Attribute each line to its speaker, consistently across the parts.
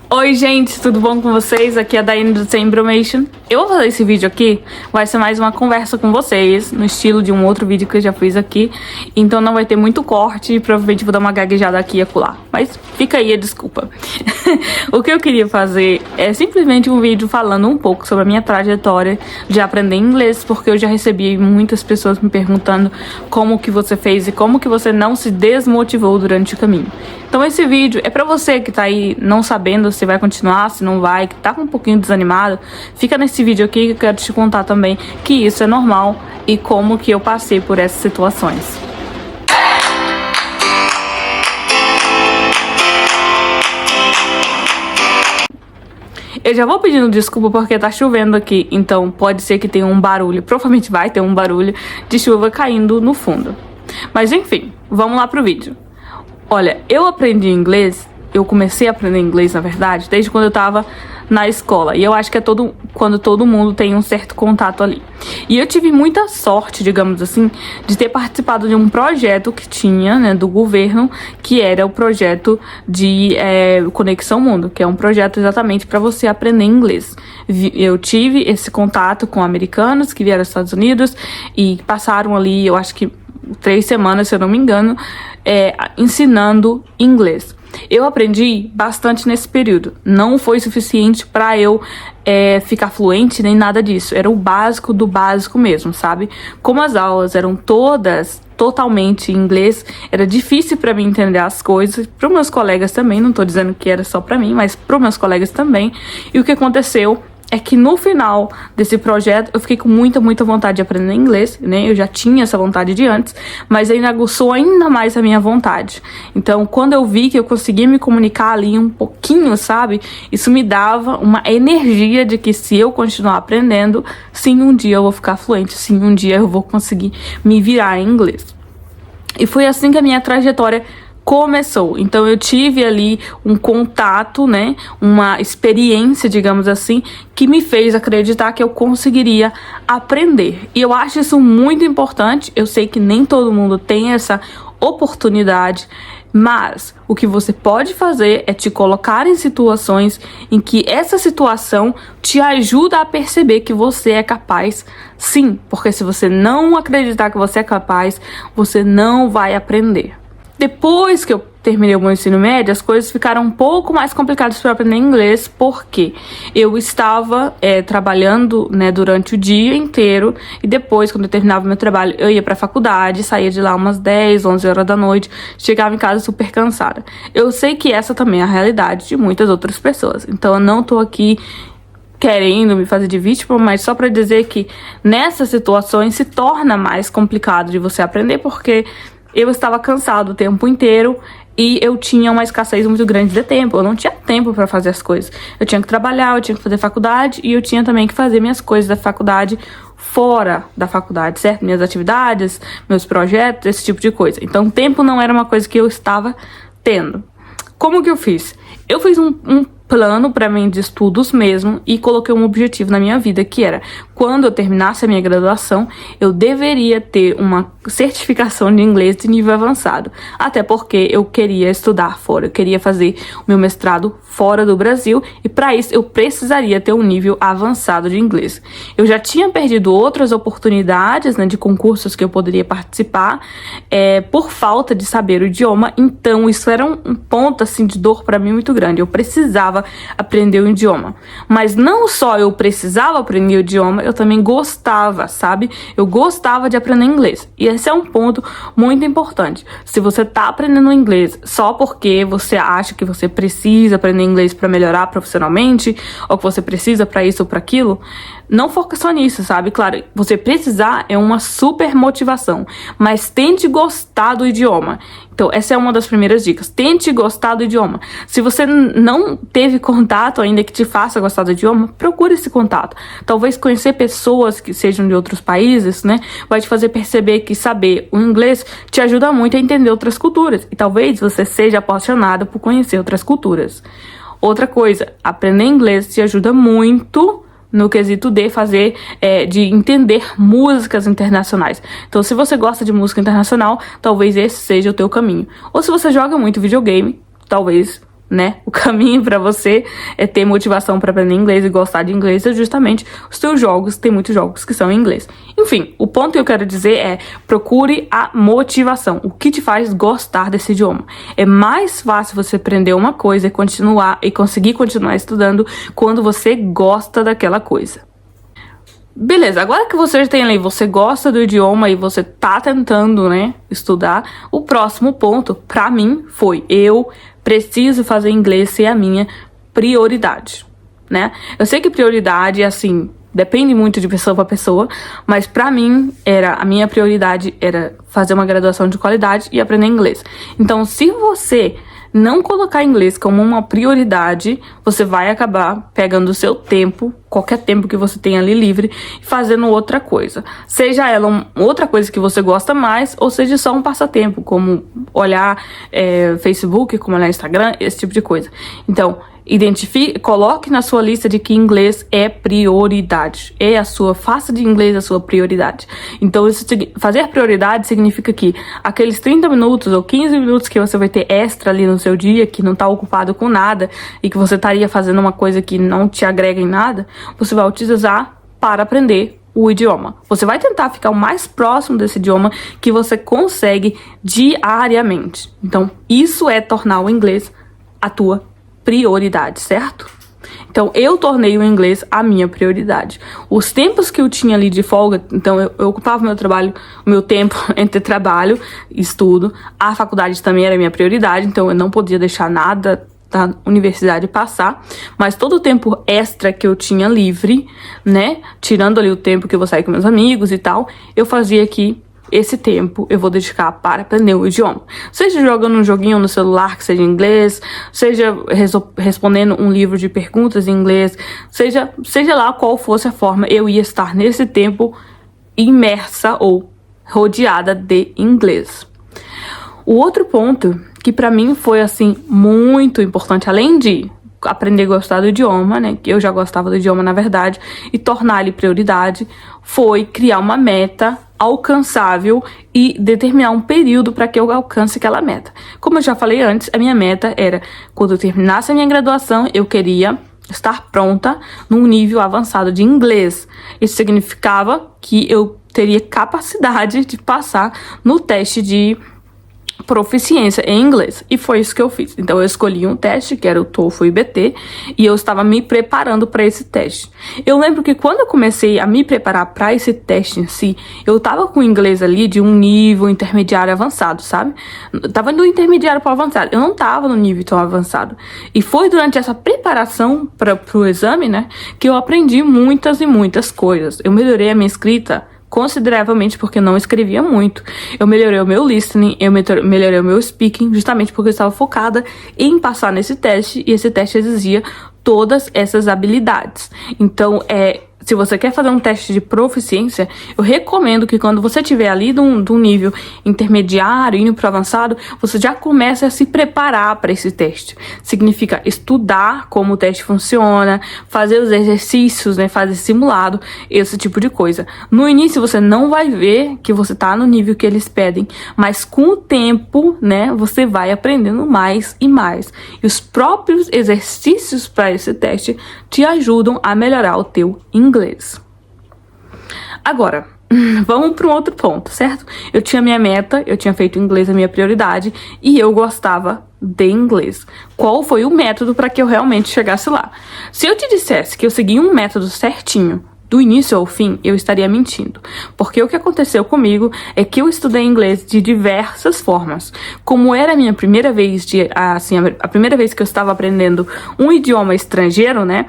Speaker 1: Oi gente, tudo bom com vocês? Aqui é a Daiane do The Embromation. Eu vou fazer esse vídeo aqui, vai ser mais uma conversa com vocês, no estilo de um outro vídeo que eu já fiz aqui. Então não vai ter muito corte e provavelmente vou dar uma gaguejada aqui e acolá. Mas fica aí a desculpa. O que eu queria fazer é simplesmente um vídeo falando um pouco sobre a minha trajetória de aprender inglês, porque eu já recebi muitas pessoas me perguntando como que você fez e como que você não se desmotivou durante o caminho. Então esse vídeo é pra você que tá aí não sabendo se vai continuar, se não vai, que tá um pouquinho desanimado. Fica nesse vídeo aqui que eu quero te contar também que isso é normal e como que eu passei por essas situações. Eu já vou pedindo desculpa porque tá chovendo aqui, então pode ser que tenha um barulho, provavelmente vai ter um barulho de chuva caindo no fundo. Mas enfim, vamos lá pro vídeo. Olha, eu aprendi inglês, eu comecei a aprender inglês, na verdade, desde quando eu tava na escola. E eu acho que é quando todo mundo tem um certo contato ali. E eu tive muita sorte, digamos assim, de ter participado de um projeto que tinha, né, do governo, que era o projeto de Conexão Mundo, que é um projeto exatamente para você aprender inglês. Eu tive esse contato com americanos que vieram dos Estados Unidos e passaram ali, eu acho que 3 semanas, se eu não me engano, ensinando inglês. Eu aprendi bastante nesse período. Não foi suficiente para eu ficar fluente nem nada disso. Era o básico do básico mesmo, sabe? Como as aulas eram todas totalmente em inglês, era difícil para mim entender as coisas. Para os meus colegas também, não tô dizendo que era só para mim, mas para os meus colegas também. E o que aconteceu é que no final desse projeto eu fiquei com muita vontade de aprender inglês, né? Eu já tinha essa vontade de antes, mas ainda aguçou ainda mais a minha vontade. Então, quando eu vi que eu conseguia me comunicar ali um pouquinho, sabe? Isso me dava uma energia de que se eu continuar aprendendo, sim, um dia eu vou ficar fluente, sim, um dia eu vou conseguir me virar em inglês. E foi assim que a minha trajetória começou. Então eu tive ali um contato, né, uma experiência, digamos assim, que me fez acreditar que eu conseguiria aprender. E eu acho isso muito importante. Eu sei que nem todo mundo tem essa oportunidade, mas o que você pode fazer é te colocar em situações em que essa situação te ajuda a perceber que você é capaz, sim, porque se você não acreditar que você é capaz, você não vai aprender. Depois que eu terminei o meu ensino médio, as coisas ficaram um pouco mais complicadas para aprender inglês, porque eu estava trabalhando, né, durante o dia inteiro, e depois, quando eu terminava meu trabalho, eu ia para a faculdade, saía de lá umas 10, 11 horas da noite, chegava em casa super cansada. Eu sei que essa também é a realidade de muitas outras pessoas, então eu não tô aqui querendo me fazer de vítima, mas só para dizer que nessas situações se torna mais complicado de você aprender, porque eu estava cansado o tempo inteiro e eu tinha uma escassez muito grande de tempo. Eu não tinha tempo para fazer as coisas. Eu tinha que trabalhar, eu tinha que fazer faculdade e eu tinha também que fazer minhas coisas da faculdade fora da faculdade, certo? Minhas atividades, meus projetos, esse tipo de coisa. Então, tempo não era uma coisa que eu estava tendo. Como que eu fiz? Eu fiz um plano para mim de estudos mesmo e coloquei um objetivo na minha vida, que era, quando eu terminasse a minha graduação, eu deveria ter uma certificação de inglês de nível avançado, até porque eu queria estudar fora, eu queria fazer o meu mestrado fora do Brasil e para isso eu precisaria ter um nível avançado de inglês. Eu já tinha perdido outras oportunidades, né, de concursos que eu poderia participar por falta de saber o idioma, então isso era um ponto assim de dor para mim muito grande. Eu precisava aprender o idioma, mas não só eu precisava aprender o idioma, eu também gostava, sabe? Eu gostava de aprender inglês, e esse é um ponto muito importante. Se você tá aprendendo inglês só porque você acha que você precisa aprender inglês para melhorar profissionalmente, ou que você precisa para isso ou para aquilo, não foca só nisso, sabe? Claro, você precisar é uma super motivação, mas tente gostar do idioma. Então, essa é uma das primeiras dicas. Tente gostar do idioma. Se você não teve contato ainda que te faça gostar do idioma, procure esse contato. Talvez conhecer pessoas que sejam de outros países, né, vai te fazer perceber que saber o inglês te ajuda muito a entender outras culturas. E talvez você seja apaixonado por conhecer outras culturas. Outra coisa, aprender inglês te ajuda muito no quesito de fazer, de entender músicas internacionais. Então, se você gosta de música internacional, talvez esse seja o teu caminho. Ou se você joga muito videogame, talvez né? O caminho para você é ter motivação para aprender inglês e gostar de inglês é justamente os seus jogos. Tem muitos jogos que são em inglês. Enfim, o ponto que eu quero dizer é: procure a motivação. O que te faz gostar desse idioma? É mais fácil você aprender uma coisa e continuar e conseguir continuar estudando quando você gosta daquela coisa. Beleza, agora que você tem ali, você gosta do idioma e você tá tentando, né, estudar, o próximo ponto, pra mim, foi: eu preciso fazer inglês ser a minha prioridade, né? Eu sei que prioridade, assim, depende muito de pessoa pra pessoa, mas pra mim, a minha prioridade era fazer uma graduação de qualidade e aprender inglês. Então, se você não colocar inglês como uma prioridade, você vai acabar pegando o seu tempo, qualquer tempo que você tenha ali livre, e fazendo outra coisa. Seja ela outra coisa que você gosta mais, ou seja só um passatempo, como olhar Facebook, como olhar Instagram, esse tipo de coisa. Então, coloque na sua lista de que inglês é prioridade. Faça de inglês a sua prioridade. Então, fazer prioridade significa que aqueles 30 minutos ou 15 minutos que você vai ter extra ali no seu dia, que não tá ocupado com nada, e que você estaria fazendo uma coisa que não te agrega em nada, você vai utilizar para aprender o idioma. Você vai tentar ficar o mais próximo desse idioma que você consegue diariamente. Então, isso é tornar o inglês a tua prioridade, certo? Então, eu tornei o inglês a minha prioridade. Os tempos que eu tinha ali de folga, então eu ocupava meu tempo entre trabalho e estudo. A faculdade também era minha prioridade, então eu não podia deixar nada da universidade passar, mas todo o tempo extra que eu tinha livre, né, tirando ali o tempo que eu vou sair com meus amigos e tal, eu fazia aqui. Esse tempo eu vou dedicar para aprender o idioma. Seja jogando um joguinho no celular que seja em inglês, seja respondendo um livro de perguntas em inglês, seja lá qual fosse a forma, eu ia estar nesse tempo imersa ou rodeada de inglês. O outro ponto que para mim foi assim muito importante, além de aprender a gostar do idioma, né, que eu já gostava do idioma na verdade, e tornar ele prioridade, foi criar uma meta alcançável e determinar um período para que eu alcance aquela meta. Como eu já falei antes, a minha meta era, quando eu terminasse a minha graduação, eu queria estar pronta num nível avançado de inglês. Isso significava que eu teria capacidade de passar no teste de proficiência em inglês, e foi isso que eu fiz. Então eu escolhi um teste, que era o TOEFL IBT, e eu estava me preparando para esse teste. Eu lembro que quando eu comecei a me preparar para esse teste em si, eu tava com o inglês ali de um nível intermediário avançado, sabe? Eu tava do intermediário para avançado, eu não tava no nível tão avançado. E foi durante essa preparação para o exame, né, que eu aprendi muitas e muitas coisas. Eu melhorei a minha escrita consideravelmente porque eu não escrevia muito. Eu melhorei o meu listening, eu melhorei o meu speaking, justamente porque eu estava focada em passar nesse teste, e esse teste exigia todas essas habilidades. Então, se você quer fazer um teste de proficiência, eu recomendo que quando você estiver ali de um nível intermediário, indo para avançado, você já comece a se preparar para esse teste. Significa estudar como o teste funciona, fazer os exercícios, né, fazer simulado, esse tipo de coisa. No início você não vai ver que você tá no nível que eles pedem, mas com o tempo, né, você vai aprendendo mais e mais. E os próprios exercícios para esse teste te ajudam a melhorar o teu inglês. Agora, vamos para um outro ponto, certo? Eu tinha minha meta, eu tinha feito inglês a minha prioridade e eu gostava de inglês. Qual foi o método para que eu realmente chegasse lá? Se eu te dissesse que eu segui um método certinho, do início ao fim, eu estaria mentindo. Porque o que aconteceu comigo é que eu estudei inglês de diversas formas. Como era a minha primeira vez, a primeira vez que eu estava aprendendo um idioma estrangeiro, né?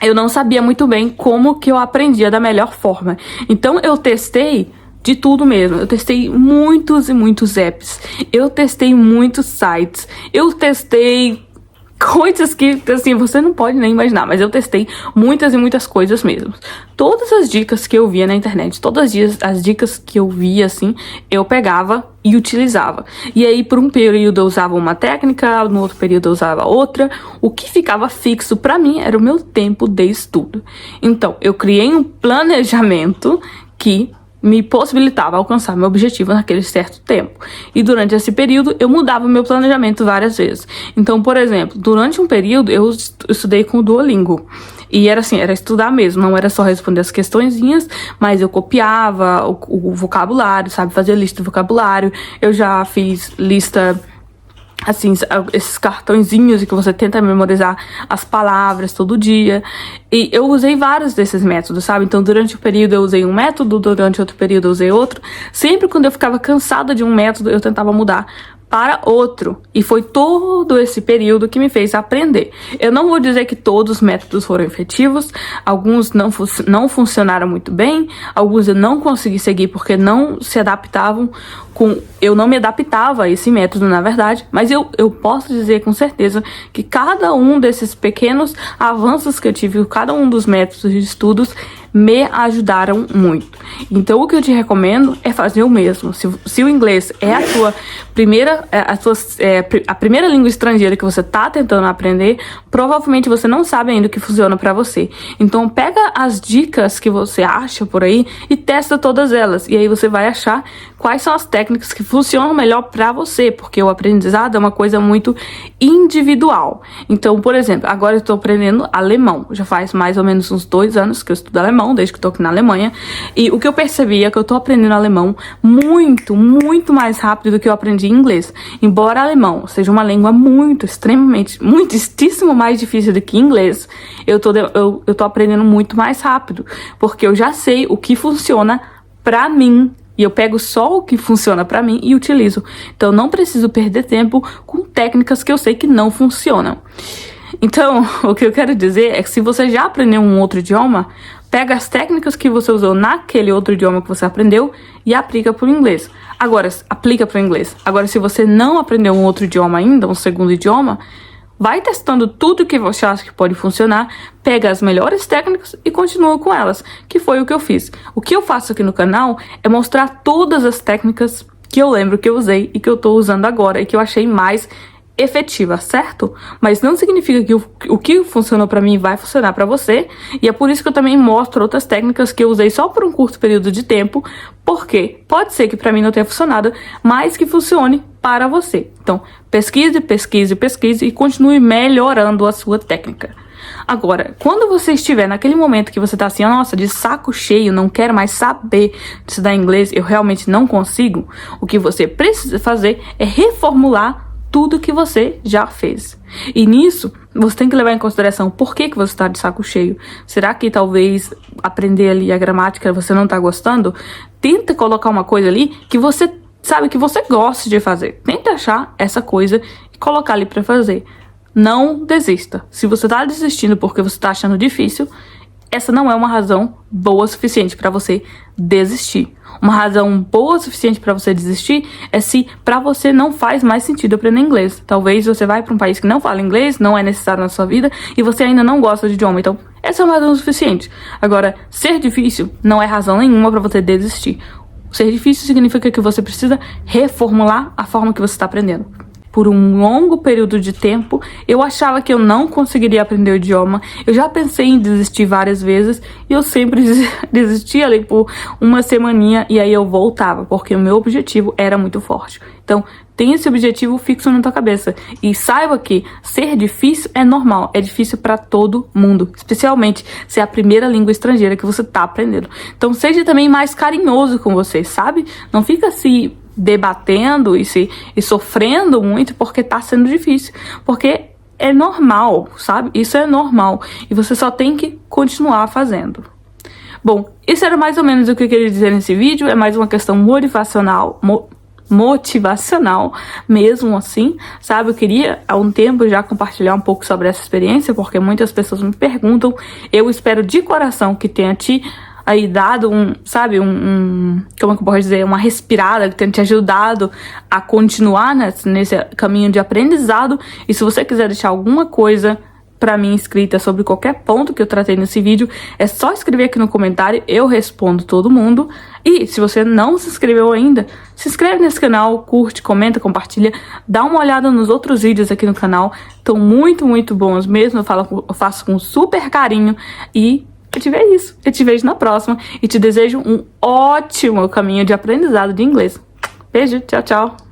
Speaker 1: Eu não sabia muito bem como que eu aprendia da melhor forma. Então eu testei de tudo mesmo. Eu testei muitos e muitos apps. Eu testei muitos sites. Eu testei coisas que, assim, você não pode nem imaginar, mas eu testei muitas e muitas coisas mesmo. Todas as dicas que eu via na internet, todas as dicas que eu via, assim, eu pegava e utilizava. E aí, por um período eu usava uma técnica, no outro período eu usava outra. O que ficava fixo pra mim era o meu tempo de estudo. Então, eu criei um planejamento que me possibilitava alcançar meu objetivo naquele certo tempo. E durante esse período, eu mudava meu planejamento várias vezes. Então, por exemplo, durante um período, eu estudei com o Duolingo. E era assim, era estudar mesmo, não era só responder as questõezinhas, mas eu copiava o vocabulário, sabe? Fazia lista de vocabulário. Eu já fiz lista, assim, esses cartõezinhos que você tenta memorizar as palavras todo dia. E eu usei vários desses métodos, sabe? Então, durante o período eu usei um método, durante outro período eu usei outro. Sempre quando eu ficava cansada de um método, eu tentava mudar para outro. E foi todo esse período que me fez aprender. Eu não vou dizer que todos os métodos foram efetivos, alguns não funcionaram muito bem, alguns eu não consegui seguir porque não se adaptavam eu não me adaptava a esse método, na verdade, mas eu posso dizer com certeza que cada um desses pequenos avanços que eu tive, cada um dos métodos de estudos me ajudaram muito. Então, o que eu te recomendo é fazer o mesmo. Se o inglês é a tua a primeira língua estrangeira que você tá tentando aprender, provavelmente você não sabe ainda o que funciona para você. Então, pega as dicas que você acha por aí e testa todas elas. E aí você vai achar quais são as técnicas que funcionam melhor para você, porque o aprendizado é uma coisa muito individual. Então, por exemplo, agora eu estou aprendendo alemão. Já faz mais ou menos uns 2 anos que eu estudo alemão, desde que estou aqui na Alemanha. E o que eu percebi é que eu estou aprendendo alemão muito, muito mais rápido do que eu aprendi inglês. Embora alemão seja uma língua muitíssimo mais difícil do que inglês, eu tô aprendendo muito mais rápido, porque eu já sei o que funciona pra mim. E eu pego só o que funciona pra mim e utilizo. Então, eu não preciso perder tempo com técnicas que eu sei que não funcionam. Então, o que eu quero dizer é que se você já aprendeu um outro idioma, pega as técnicas que você usou naquele outro idioma que você aprendeu e aplica para o inglês. Aplica para o inglês. Agora, se você não aprendeu um outro idioma ainda, um segundo idioma, vai testando tudo que você acha que pode funcionar, pega as melhores técnicas e continua com elas, que foi o que eu fiz. O que eu faço aqui no canal é mostrar todas as técnicas que eu lembro que eu usei e que eu tô usando agora e que eu achei mais efetiva, certo? Mas não significa que o que funcionou pra mim vai funcionar pra você, e é por isso que eu também mostro outras técnicas que eu usei só por um curto período de tempo, porque pode ser que pra mim não tenha funcionado, mas que funcione para você. Então, pesquise e continue melhorando a sua técnica. Agora, quando você estiver naquele momento que você tá assim, nossa, de saco cheio, não quero mais saber de estudar inglês, eu realmente não consigo, o que você precisa fazer é reformular tudo que você já fez. E nisso, você tem que levar em consideração por que você está de saco cheio. Será que talvez aprender ali a gramática você não está gostando? Tenta colocar uma coisa ali que você sabe que você gosta de fazer. Tenta achar essa coisa e colocar ali para fazer. Não desista. Se você está desistindo porque você está achando difícil, essa não é uma razão boa o suficiente para você desistir. Uma razão boa o suficiente para você desistir é se para você não faz mais sentido aprender inglês. Talvez você vai para um país que não fala inglês, não é necessário na sua vida e você ainda não gosta de idioma. Então, essa é uma razão suficiente. Agora, ser difícil não é razão nenhuma para você desistir. Ser difícil significa que você precisa reformular a forma que você está aprendendo. Por um longo período de tempo, eu achava que eu não conseguiria aprender o idioma. Eu já pensei em desistir várias vezes e eu sempre desistia ali por uma semaninha e aí eu voltava, porque o meu objetivo era muito forte. Então, tenha esse objetivo fixo na tua cabeça e saiba que ser difícil é normal, é difícil para todo mundo, especialmente se é a primeira língua estrangeira que você tá aprendendo. Então, seja também mais carinhoso com você, sabe? Não fica se debatendo e sofrendo muito porque tá sendo difícil, porque é normal, sabe? Isso é normal e você só tem que continuar fazendo. Bom, isso era mais ou menos o que eu queria dizer nesse vídeo. É mais uma questão motivacional mesmo assim, sabe? Eu queria há um tempo já compartilhar um pouco sobre essa experiência, porque muitas pessoas me perguntam. Eu espero de coração que tenha te aí dado como é que eu posso dizer, uma respirada, que tenha te ajudado a continuar nesse caminho de aprendizado. E se você quiser deixar alguma coisa pra mim escrita sobre qualquer ponto que eu tratei nesse vídeo, é só escrever aqui no comentário, eu respondo todo mundo. E se você não se inscreveu ainda, se inscreve nesse canal, curte, comenta, compartilha, dá uma olhada nos outros vídeos aqui no canal, estão muito, muito bons mesmo, eu faço com super carinho e eu te vejo isso. Eu te vejo na próxima e te desejo um ótimo caminho de aprendizado de inglês. Beijo, tchau, tchau.